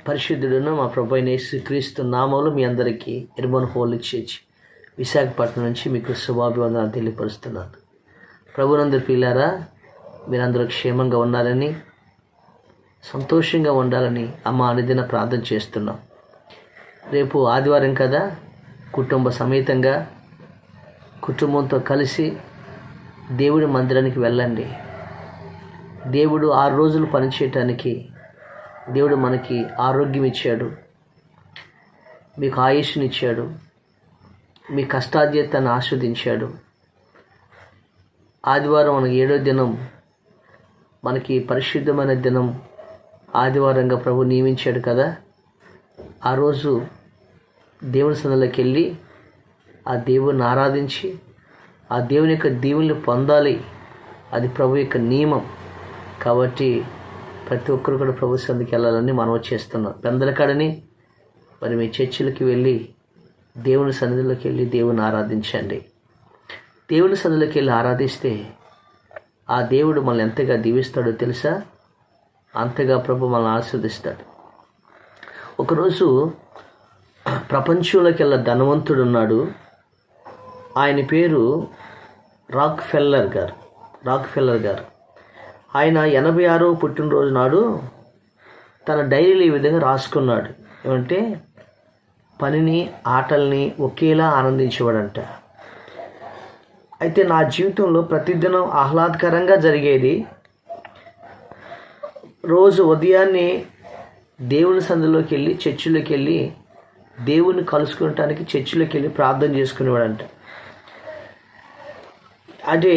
పరిశుద్ధుడును మా ప్రభు అయిన యేసుక్రీస్తు నామములో మీ అందరికీ ఎర్బన్ హోలీ చర్చ్ విశాఖపట్నం నుంచి మీకు శుభాభివందనాలు తెలియపరుస్తున్నాను. ప్రభునందరి పిల్లారా, మీరందరూ క్షేమంగా ఉన్నారని, సంతోషంగా ఉండాలని అమ్మ అనుదిన ప్రార్థన చేస్తున్నాం. రేపు ఆదివారం కదా, కుటుంబ సమేతంగా కుటుంబంతో కలిసి దేవుడి మందిరానికి వెళ్ళండి. దేవుడు 6 రోజులు పనిచేయటానికి దేవుడు మనకి ఆరోగ్యం ఇచ్చాడు, మీకు ఆయుష్నిచ్చాడు, మీ కష్టాధ్యతను ఆస్వాదించాడు. ఆదివారం మనకి 7వ దినం, మనకి పరిశుద్ధమైన దినం ఆదివారంగా ప్రభు నియమించాడు కదా. ఆ రోజు దేవుని సన్నిధిలోకి వెళ్ళి ఆ దేవుని ఆరాధించి ఆ దేవుని యొక్క దీవెనలు పొందాలి. అది ప్రభు యొక్క నియమం. కాబట్టి ప్రతి ఒక్కరు కూడా ప్రభు సన్నిధికి వెళ్ళాలని మనం చేస్తున్నాం. పెందలకాడని మరి మీ చర్చిలకి వెళ్ళి దేవుని సన్నిధిలోకి వెళ్ళి దేవుని ఆరాధించండి. దేవుని సన్నిధిలోకి వెళ్ళి ఆరాధిస్తే ఆ దేవుడు మనల్ని ఎంతగా దీవిస్తాడో తెలుసా? అంతగా ప్రభు మనల్ని ఆశీర్వదిస్తాడు. ఒకరోజు ప్రపంచంలోకి వెళ్ళ ధనవంతుడు ఉన్నాడు. ఆయన పేరు రాక్ ఫెల్లర్ గారు. ఆయన 86వ పుట్టినరోజు నాడు తన డైరీలో ఈ విధంగా రాసుకున్నాడు. ఏమంటే, పనిని ఆటల్ని ఒకేలా ఆనందించేవాడంట. అయితే నా జీవితంలో ప్రతిదినం ఆహ్లాదకరంగా జరిగేది. రోజు ఉదయాన్నే దేవుని సన్నిధిలోకి వెళ్ళి చర్చిలోకి వెళ్ళి దేవుని కలుసుకోవటానికి చర్చిలోకి వెళ్ళి ప్రార్థన చేసుకునేవాడంట. అంటే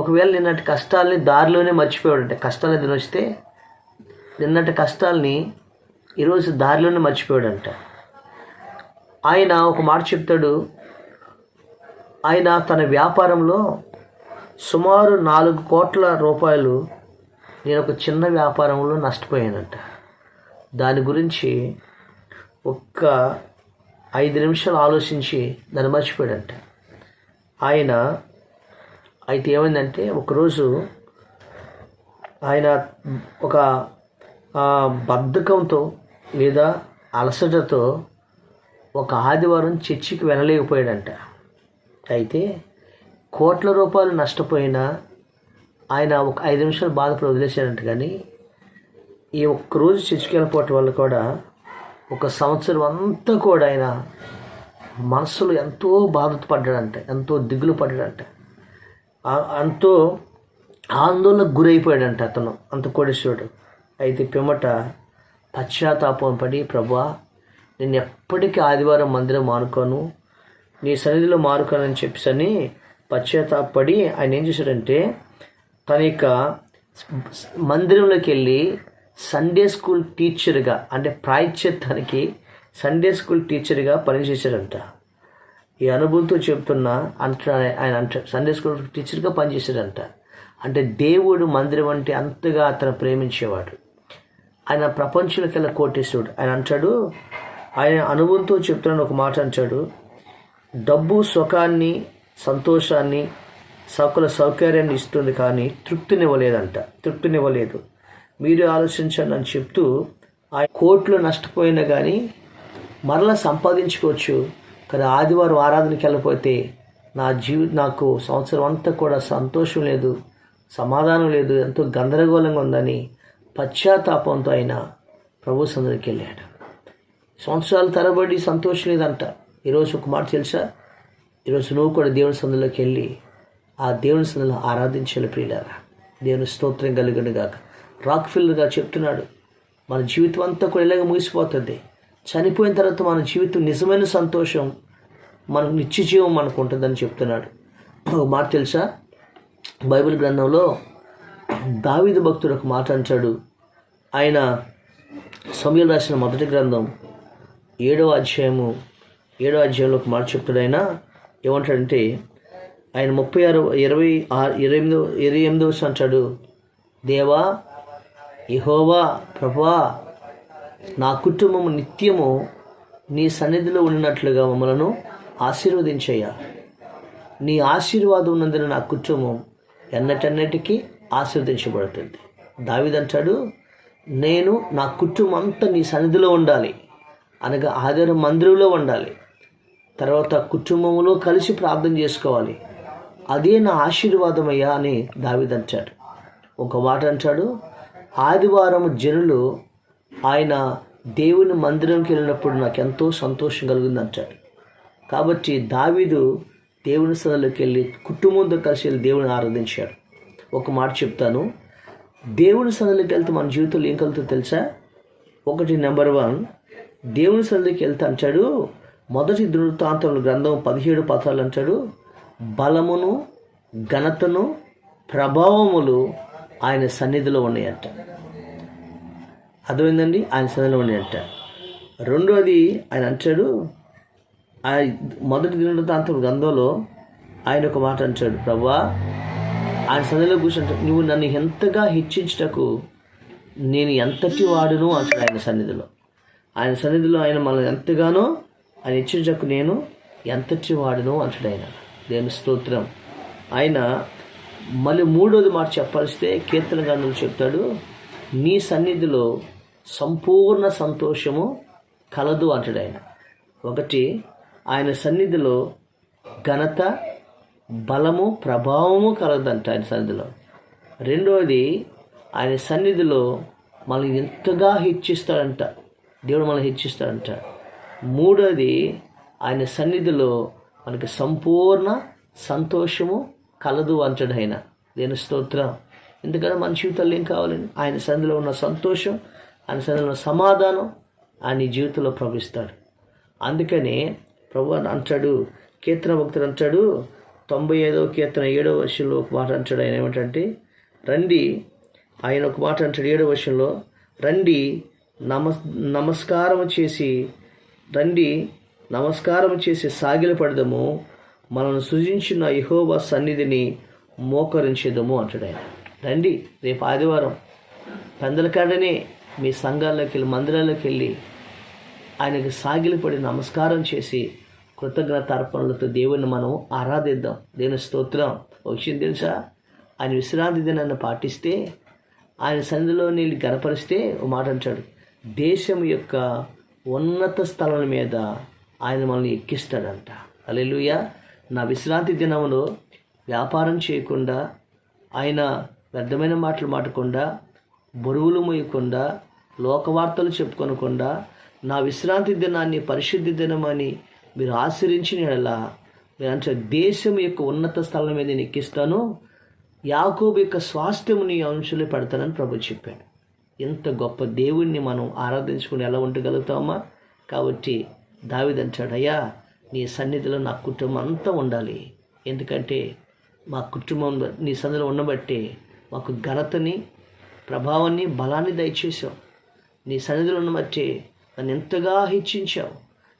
ఒకవేళ నిన్నటి కష్టాలని దారిలోనే మర్చిపోయాడంట. కష్టాలు ఏదైనా వస్తే నిన్నటి కష్టాలని ఈరోజు దారిలోనే మర్చిపోయాడంట. ఆయన ఒక మాట చెప్తాడు. ఆయన తన వ్యాపారంలో సుమారు 4 కోట్ల రూపాయలు నేను ఒక చిన్న వ్యాపారంలో నష్టపోయానంట. దాని గురించి ఒక్క 5 నిమిషాలు ఆలోచించి దాన్ని మర్చిపోయాడంట. ఆయన అయితే ఏమైందంటే, ఒకరోజు ఆయన ఒక బద్ధకంతో లేదా అలసటతో ఒక ఆదివారం చర్చికి వెళ్ళలేకపోయాడంట. అయితే కోట్ల రూపాయలు నష్టపోయినా ఆయన ఒక 5 నిమిషాలు బాధపడి వదిలేశాడంట. కానీ ఈ ఒక్కరోజు చర్చికి వెళ్ళిపోవటం వల్ల కూడా 1 సంవత్సరం అంతా కూడా ఆయన మనసులో ఎంతో బాధపడ్డాడంట, ఎంతో దిగులు పడ్డాడంట, ఎంతో ఆందోళనకు గురైపోయాడంట అతను, అంత కోడేశ్వరుడు. అయితే పిమ్మట పశ్చాత్తాపం పడి, ప్రభువా, నేను ఎప్పటికీ ఆదివారం మందిరం మానుకోను, నీ సన్నిధిలో మానుకోనని చెప్పేసని పశ్చాత్తాపడి ఆయన ఏం చేశాడంటే, తన యొక్క మందిరంలోకి వెళ్ళి సండే స్కూల్ టీచర్గా, అంటే ప్రాయశ్చిత్తానికి సండే స్కూల్ టీచర్గా పనిచేశాడంట. ఈ అనుభవంతో చెప్తున్నా ఆయన సండే స్కూల్ టీచర్గా పనిచేశాడంట. అంటే దేవుడు మందిరం అంటే అంతగా అతను ప్రేమించేవాడు. ఆయన ప్రపంచంలోకి వెళ్ళి కోటేశ్వరుడు. ఆయన అంటాడు, ఆయన అనుభవంతో చెప్తున్నాను ఒక మాట అంటాడు, డబ్బు సుఖాన్ని, సంతోషాన్ని, సకల సౌకర్యాన్ని ఇస్తుంది కానీ తృప్తినివ్వలేదు. మీరు ఆలోచించండి అని చెప్తూ, ఆ కోట్లు నష్టపోయినా కానీ మరలా సంపాదించుకోవచ్చు. కానీ ఆదివారం ఆరాధనకి వెళ్ళిపోతే నాకు సంవత్సరం అంతా కూడా సంతోషం లేదు, సమాధానం లేదు, ఎంతో గందరగోళంగా ఉందని పశ్చాత్తాపంతో ఆయన ప్రభు సన్నిధికి వెళ్ళాడు. సంవత్సరాల తరబడి సంతోషం లేదంట. ఈరోజు ఒక మాట తెలుసా? ఈరోజు నువ్వు కూడా దేవుని సన్నిధిలోకి వెళ్ళి ఆ దేవుని సన్నిధిలో ఆరాధించాలి ప్రియులారా. దేవుని స్తోత్రం కలుగును గాక. రాక్ ఫెల్లర్ గారు చెప్తున్నాడు, మన జీవితం అంతా కూడా ఇలాగ ముగిసిపోతుంది. చనిపోయిన తర్వాత మన జీవితం నిజమైన సంతోషం, మన నిత్య జీవం మనకు ఉంటుందని చెప్తున్నాడు. ఒక మాట తెలుసా? బైబిల్ గ్రంథంలో దావీదు భక్తుడు ఒక మాట అంటాడు. ఆయన సమూయేలు రాసిన మొదటి గ్రంథం 7వ అధ్యాయంలో ఒక మాట చెప్తాడు. ఆయన ఏమంటాడంటే, ఆయన 28వ అంటాడు, దేవా, యెహోవా, ప్రభువా, నా కుటుంబము నిత్యము నీ సన్నిధిలో ఉన్నట్లుగా మమ్మలను ఆశీర్వదించయ్యా. నీ ఆశీర్వాదం ఉన్నందున నా కుటుంబం ఎన్నటన్నిటికీ ఆశీర్వదించబడుతుంది. దావీదు అంటాడు, నేను నా కుటుంబం అంతా నీ సన్నిధిలో ఉండాలి అనగా ఆదివారం మందిరంలో ఉండాలి, తర్వాత కుటుంబంలో కలిసి ప్రార్థన చేసుకోవాలి, అదే నా ఆశీర్వాదమయ్యా అని దావీదు అంటాడు. ఒక మాట అంటాడు, ఆదివారం జనులు ఆయన దేవుని మందిరంకి వెళ్ళినప్పుడు నాకు ఎంతో సంతోషం కలిగింది అంటాడు. కాబట్టి దావీదు దేవుని సన్నిధిలోకి వెళ్ళి కుటుంబంతో కలిసి వెళ్ళి దేవుని ఆరాధించాడు. ఒక మాట చెప్తాను, దేవుని సన్నిధిలోకి వెళ్తే మన జీవితంలో ఏం కలుగుతుందో తెలుసా? ఒకటి, నెంబర్ 1, దేవుని సన్నిధికి వెళ్తే అంటాడు, మొదటి దినవృత్తాంతముల గ్రంథం 17 అంటాడు, బలమును ఘనతను ప్రభావములు ఆయన సన్నిధిలో ఉన్నాయంట. అర్థమైందండి? ఆయన సన్నిధిలో ఉన్నాయంట. రెండోది ఆయన అంటాడు, మొదటి దినవృత్తాంతముల గ్రంథంలో ఆయన ఒక మాట అంటాడు, ప్రభువా ఆయన సన్నిధిలో కూర్చుంటాడు, నువ్వు నన్ను ఎంతగా హెచ్చించుటకు నేను ఎంతటి వాడును అంటాడు. ఆయన సన్నిధిలో ఆయన మనల్ని ఎంతగానో ఆయన హెచ్చించకు నేను ఎంతటి వాడును అంటాడు ఆయన. దేవుని స్తోత్రం. ఆయన మళ్ళీ మూడోది మాట చెప్పాల్స్తే కీర్తన గ్రంథంలో చెప్తాడు, నీ సన్నిధిలో సంపూర్ణ సంతోషము కలదు అంటాడు ఆయన. ఒకటి, ఆయన సన్నిధిలో ఘనత, బలము, ప్రభావము కలదంట ఆయన సన్నిధిలో. రెండవది, ఆయన సన్నిధిలో మనల్ని ఎంతగా హెచ్చిస్తాడంట, దేవుడు మనల్ని హెచ్చిస్తాడంట. మూడోది, ఆయన సన్నిధిలో మనకి సంపూర్ణ సంతోషము కలదు అంటాడు ఆయన. దేవుని స్తోత్రం. ఎందుకంటే మన జీవితాల్లో ఏం కావాలండి? ఆయన సన్నిధిలో ఉన్న సంతోషం, ఆయన సన్నిధిలో ఉన్న సమాధానం ఆయన జీవితంలో ప్రవహిస్తాడు. అందుకనే ప్రభు అంటాడు, కీర్తన భక్తుడు అంటాడు, 95వ కీర్తన 7వ వర్షంలో ఒక మాట అంటాడు. ఆయన ఏమంటే, రండి, ఆయన ఒక మాట అంటాడు 7వ వర్షంలో, రండి నమస్కారం చేసి సాగిలపడదము, మనల్ని సృజించిన యెహోవా సన్నిధిని మోకరించేదము అంటాడు ఆయన. రండి, రేపు ఆదివారం పెందల కాడనే మీ సంఘాల్లోకి వెళ్ళి, మందిరాల్లోకి వెళ్ళి ఆయనకి సాగిలపడి నమస్కారం చేసి కృతజ్ఞత అర్పణలతో దేవుని మనం ఆరాధిద్దాం. దేవుని స్తోత్రం. ఒక విషయం తెలుసా? ఆయన విశ్రాంతి దినాన్ని పాటిస్తే, ఆయన సన్నిధిలో నీళ్ళు గనపరిస్తే ఒక మాట అంటాడు, దేశం యొక్క ఉన్నత స్థలం మీద ఆయన మనల్ని ఎక్కిస్తాడంట. హల్లెలూయా. నా విశ్రాంతి దినంలో వ్యాపారం చేయకుండా, ఆయన వ్యర్థమైన మాటలు మాటకుండా, బరువులు మోయకుండా, లోకవార్తలు చెప్పుకొనకుండా, నా విశ్రాంతి దినాన్ని పరిశుద్ధి దినమని మీరు ఆశ్రయించిన యెడల మీరు అంటే దేశం యొక్క ఉన్నత స్థలం మీద నేను ఎక్కిస్తాను, యాకోబు యొక్క స్వాస్థ్యము నీ అంశంలో పెడతానని ప్రభు చెప్పాడు. ఎంత గొప్ప దేవుణ్ణి మనం ఆరాధించుకుని ఎలా ఉండగలుగుతామా? కాబట్టి దావీదు అంటాడు, అయ్యా నీ సన్నిధిలో నా కుటుంబం అంతా ఉండాలి. ఎందుకంటే మా కుటుంబం నీ సన్నిధిలో ఉండబట్టే మాకు ఘనతని, ప్రభావాన్ని, బలాన్ని దయచేసావు. నీ సన్నిధిలో ఉండబట్టే నన్ను ఎంతగా హెచ్చించావు.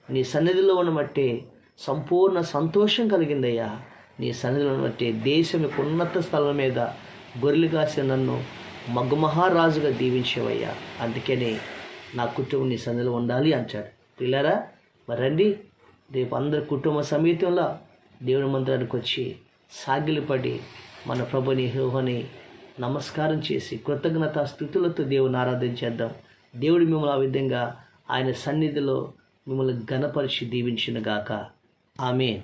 నీ సన్నిధిలో ఉండబట్టే సంపూర్ణ సంతోషం కలిగిందయ్యా. నీ సన్నిధిలో ఉండబట్టే దేశం యొక్క ఉన్నత స్థలం మీద గొర్రెలు కాసిన నన్ను మగమహారాజుగా దీవించేవయ్యా. అందుకనే నా కుటుంబం నీ సన్నిధిలో ఉండాలి అంటాడు. పిల్లరా, మరి రండి, రేపు అందరి కుటుంబ సమేతంలో దేవుని మందిరానికి వచ్చి సాగిలిపడి మన ప్రభుని యెహోవాని నమస్కారం చేసి కృతజ్ఞతా స్తుతులతో దేవుని ఆరాధించేద్దాం. దేవుడు మిమ్మల్ని ఆ విధంగా ఆయన సన్నిధిలో మిమ్మల్ని ఘనపరిచి దీవించును గాక. ఆమేన్.